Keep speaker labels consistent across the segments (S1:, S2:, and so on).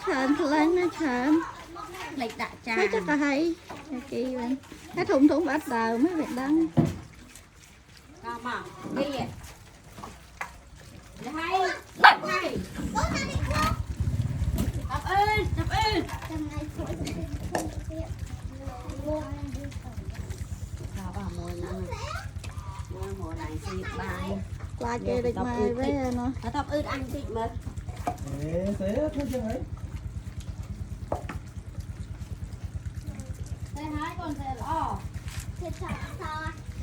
S1: Chán lên nó chán
S2: lịch đại trà
S1: thấy chắc là hay kỳ vậy cái thùng bắt đầu mấy việc đăng
S2: sao mà đi vậy hay hay tập ơi sao bà mùa này xịt bài
S1: qua kia được mai với nó
S2: tập ơi ăn thịt mà
S3: thế thôi chứ ấy
S2: thế hái con thế lo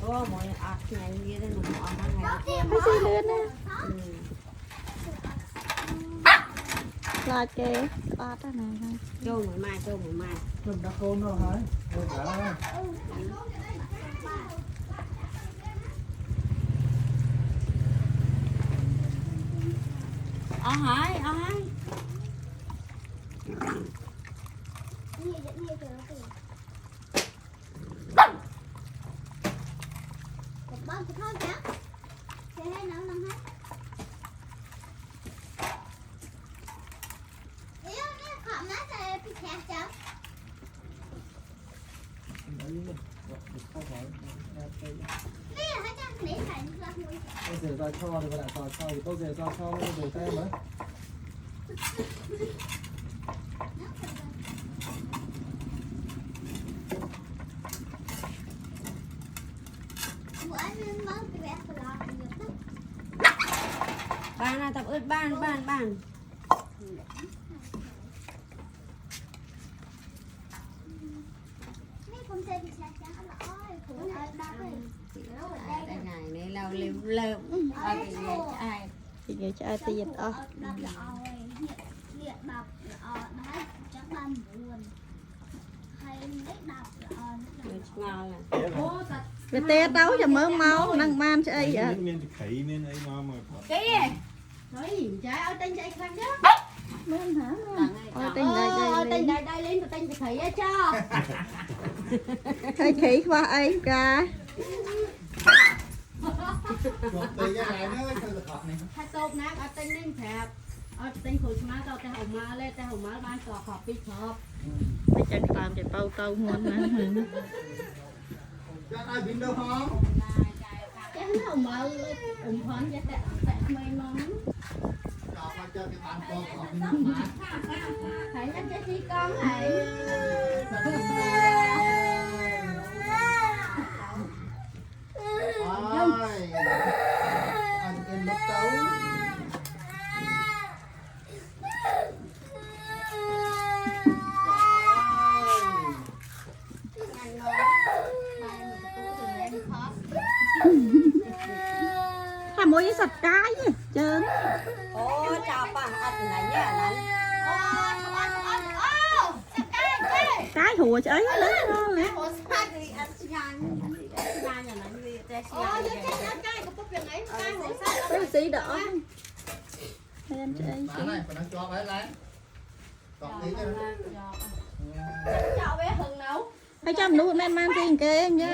S2: ô mỗi ạt ngày kia đây mình ăn ngày
S1: cái gì lên nè qua kia ba cái này
S2: trâu mỗi mai
S3: mình đã khôn rồi hả
S2: hái
S3: giờ ra cho thì bạn cho thì tôi giờ ra cho nó rồi tem ấy
S2: ban là tập ướt ban đây này này lâu lêu ai
S1: thì người cho ai tiền đó
S2: ngon
S1: cái té đấu cho mớ máu năng man cho ai vậy
S2: cái nói trái ở trên chạy khăn chứ
S1: men hả ôi tên
S2: đây lên tụi tên thầy á cho
S1: thấy khí qua ấy ra
S2: hai tôm nát ở tên lên thẹp ở tên khối má tao tay hồng má lên tay hồng má ban sọ họp đi họp
S1: cái chân làm cái tâu ngon nè
S3: ai biết đâu không
S2: cái hồng má ủng hộ cho tệ mày ngon thấy nó cái gì con này
S3: anh em mất tấu
S1: làm môi với sạch cái gì trơn
S2: ô chào bà ăn này nhá nắng
S1: cái hùa cho ấy lớn lên cái gì đỡ em cho ấy
S3: này phải cho bé lái
S2: chào bé Hưng nấu
S1: hay cho mình nuôi men man tiền kê em chứ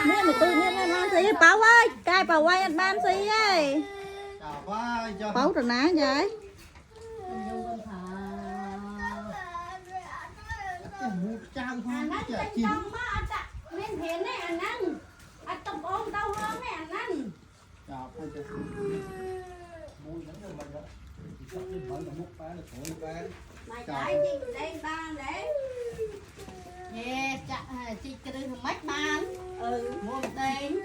S1: nè mà tôi nghe men man gì bảo ơi cai bảo quay anh ban gì ấy bảo rồi ná vậy
S2: Nên thế này anh ăn, anh tập ôm đau hơn này anh ăn. Này cái gì đây ban đấy. Yeah, chị cái đây mất ban. Mua một tên.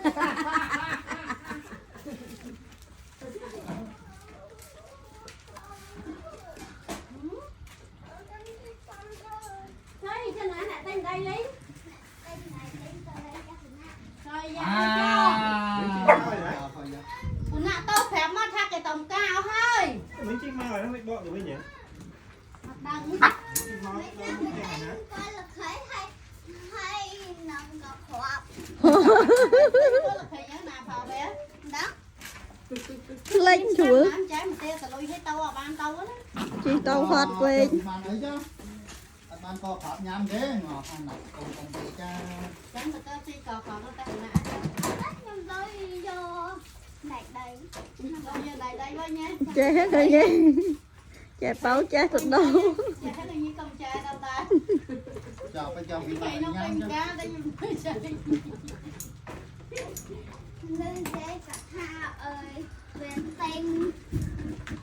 S2: Thôi cho nó lại tên đây đi. Rồi nạ tao phép mà thác cái tầm cao hơi.
S3: mấy chiếc mau này nó mới bọ được mấy nhỉ
S2: Đăng.
S1: lên chúa
S2: trái mà tê tao lôi thấy tao à ban tao á
S1: chị tao hoạt về
S3: Bạn ấy chứ. Bạn có khóa nhám ghế ngọt ăn nè. Cùng cùng chị cha.
S2: chẳng mà tao chỉ cò nó tao nã
S4: nhưng tôi vô này đây
S2: đâu như này đây thôi nha
S1: che hết rồi nha che báo che thật đâu
S2: chả thấy như con trai đâu ta
S3: Chào phải chào vì
S2: cái
S3: bạn
S2: nó
S3: nhám
S2: quanh
S3: chứ.
S2: cá đây nhưng mà chơi
S4: nên thế cả ha ơi quyền tên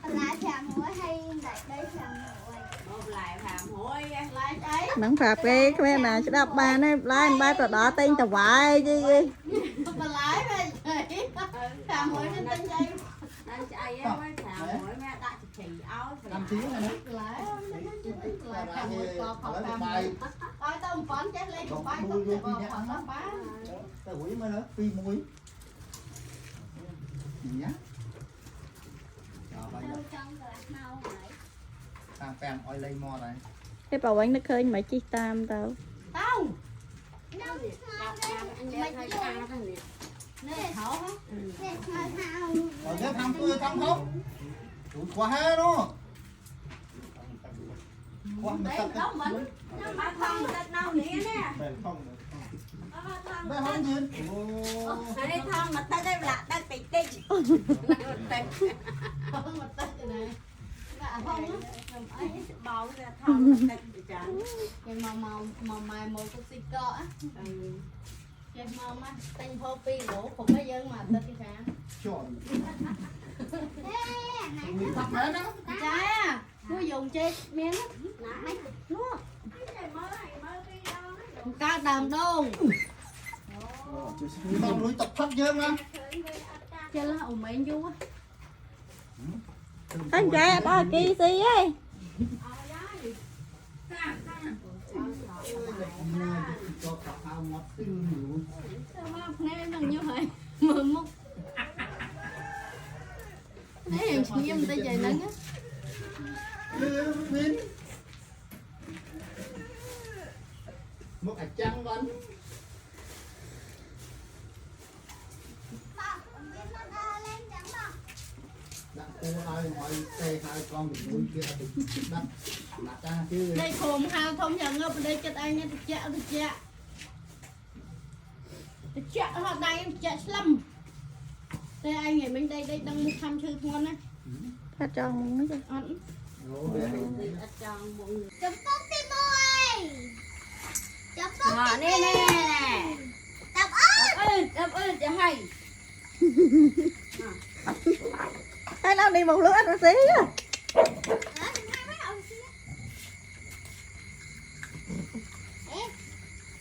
S4: lá trà muối hay lại đây trà muối
S2: một lại phạm hối lại đấy
S1: nắng phạt cái bên này sẽ đọc bài này lại bài tờ đỏ tên tờ vải chứ
S2: mà lái về phạm hối nên tên dây
S5: Anh chạy em ơi, thả mỗi mẹ đã chỉ áo phải
S3: 5 tiếng rồi đó.
S2: lái lại
S3: Ra
S2: phạm
S3: thì
S2: hối cò
S3: lấy
S2: phạm
S3: một bài.
S2: ôi tao một phón chết lên một bài tao sẽ bò phỏng tao bá
S3: Tao hủy mới đó, phi muối. Nhá. Chào bây giờ.
S4: đâu trong là mau vậy
S3: Thằng Pem oi lấy mò này.
S1: cái bảo bánh nó khơi mấy chi tam tao
S2: tao
S4: đâu
S5: anh bé hơi xa đó nè.
S2: nè thảo hả
S4: nè sao
S3: Rồi cái thằng tôi thằng không? Tụi quá hết đó. Quá mà
S2: đấy
S3: tao
S2: đó mình
S5: Má không đất nào nè nè.
S3: Đây không nhìn.
S5: Đây thon mà tới đây là đang tịch tịch.
S2: không mà tết rồi này dạ không á
S5: Bảo ra thon mà tịch chẳng.
S2: cái màu mày một cái xịt cọ á cái màu mà tên phô pi lỗ cũng mấy dân mà tết cái啥
S3: Chọn.
S4: thế này
S3: Mình thằng bé đó.
S2: trái à mua dùng chết miếng
S5: Nãy.
S2: nuốt
S5: Cái mới đi đâu.
S2: cá đầm đông
S3: Tao nuôi tập thắt dương á.
S2: chơi là ủng mấy du á
S1: anh trai ba kỳ gì ấy
S3: Cho cả ao ngọt tinh nhiều.
S2: sao mà nghe bằng như vậy mờ mốc đấy em chỉ em tay chạy nắng á
S3: Vin. Một cái trăng vẫn.
S4: không biết nó đa lên chẳng đâu
S3: Đã cô ai hỏi xe hai con mình nuôi kia thì đặt đặt ra chứ.
S2: đây khổm hao thông nhận ngập đây chết anh nha chạ chạ họ đây em chạ lắm đây anh ngày bên đây đây đang mua thăm chơi ngon á
S1: phát trong nó chứ
S2: ăn
S5: Ở trong bụng.
S4: chấm phúc đi môi chấm phúc
S5: Ngọ nè nè.
S4: tập ớt
S5: Đập ơi cho hay.
S1: hay nào đi một lứa ăn một xí á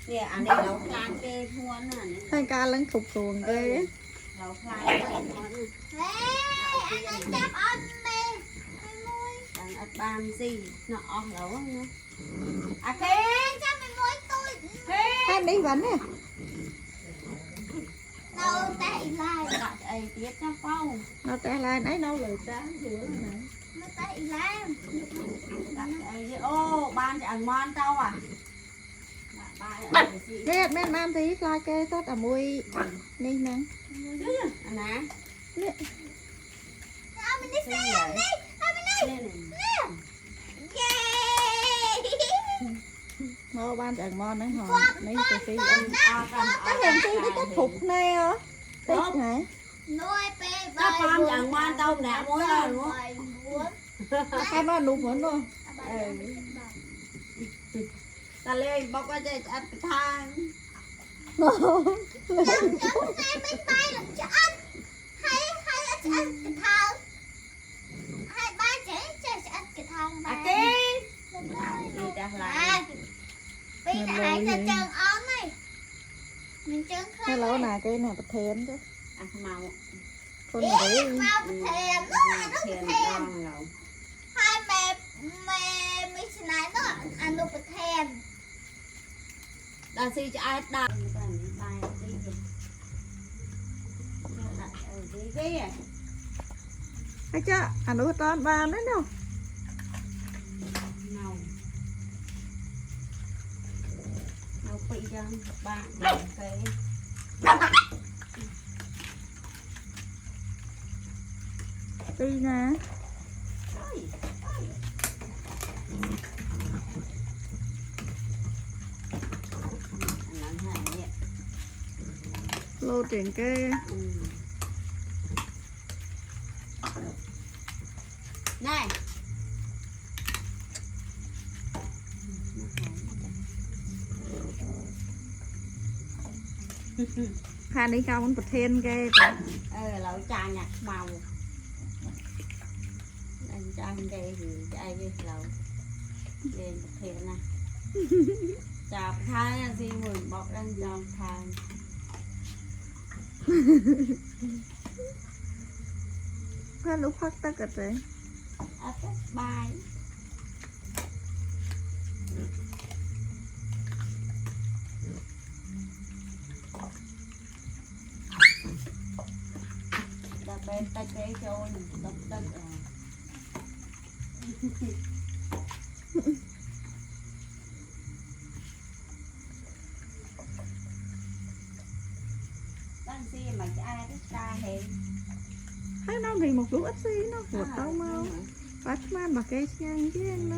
S5: Nè anh đây lẩu lan kê muôn nè.
S1: hay ca lấn phục xuồng ghê
S5: Lẩu lan kê muôn.
S4: Ê, anh chấm ớt mê môi
S5: Đang ở ban gì nó lẩu nữa. À kê.
S4: anh chấm mày môi tôi
S1: hay đi vẫn nè
S4: đâu tay lại
S5: Đặt ấy tiếp cho phao.
S1: nó té lại nãy đâu lời sáng vừa này
S4: nó tay làm
S5: Đặt ấy ô ban cho ăn ngon tao à. Ba
S1: biết men man tí lai kê tốt à mùi đi nè
S5: nè.
S4: Sao mình đi xem đi sao mình đi yeah
S1: mô ban chẳng ngon đấy hòn mấy cái phi ăn
S5: Cái
S1: cái hình phi cái cách phục này á tích này
S4: nuôi pe
S5: Nó con chẳng ngoan tao nè muối rồi đúng không?
S1: hai ba đục vẫn luôn
S5: Ta lên bóc qua đây ăn cái thang.
S4: Chẳng hai mấy tay làm cho ăn hay ăn cái thang hai ba trẻ cho ăn cái thang
S5: À
S4: mà
S5: kê. Đi ra lại.
S4: bây giờ hãy cho chân ốm này mình chân
S1: cái
S4: khơi
S1: lỗ này cái này bật thèm chứ
S5: À màu.
S1: con
S4: Ý,
S1: này
S4: mau bật thèm nó là nó
S5: Thiền
S4: bật thèm
S5: con lẩu.
S4: hai mẹ mình xin nói nó ăn nó bật thèm
S5: Đà si cho ai đặt. Bài đi đi. Đặt ở dưới kia.
S1: hay chứ ăn uống toàn ba đấy đâu
S5: Màu. Màu quỵ cho bạn cái.
S1: đi nè lô tiền cái
S5: này
S1: Phan đi không bật thiên cái
S5: lẩu trà nhặt màu anh trang cái gì cái lẩu về bật thiên nè chào thái gì mừng bọc đang chào thái
S1: Phan lúc phát tất cả đấy
S5: bài đập bên tay cái cho đập đập đang gì mà cái ai cái ta hẹn
S1: thấy nó thì một lúc ít xí nó vượt tao mau phát man mà cái ngang chứ anh đó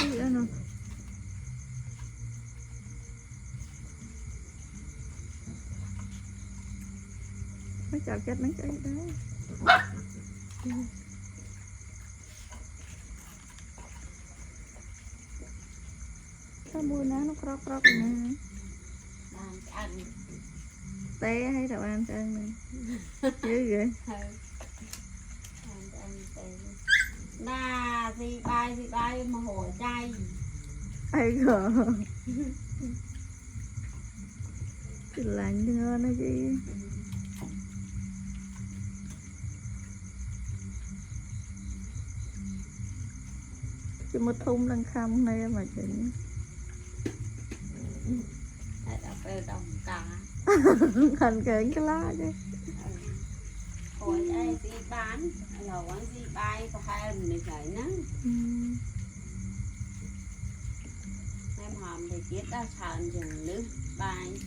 S1: gì đó nè mấy chào chết mấy cái đấy sao mua ná nó crop crop nè
S5: đang ăn
S1: té hay tao ăn cho ăn nè dữ vậy
S5: na gì bay mà hồi chay
S1: ai gờ cái lạnh cho nó chứ chỉ một thùng đang khăm này mà chỉnh
S5: đồng cả
S1: thành cái lá chứ
S5: hồi đây gì bán lẩu ăn gì bay có hai lần này phải nắng em hòm thì biết đã sàn dừng nước bay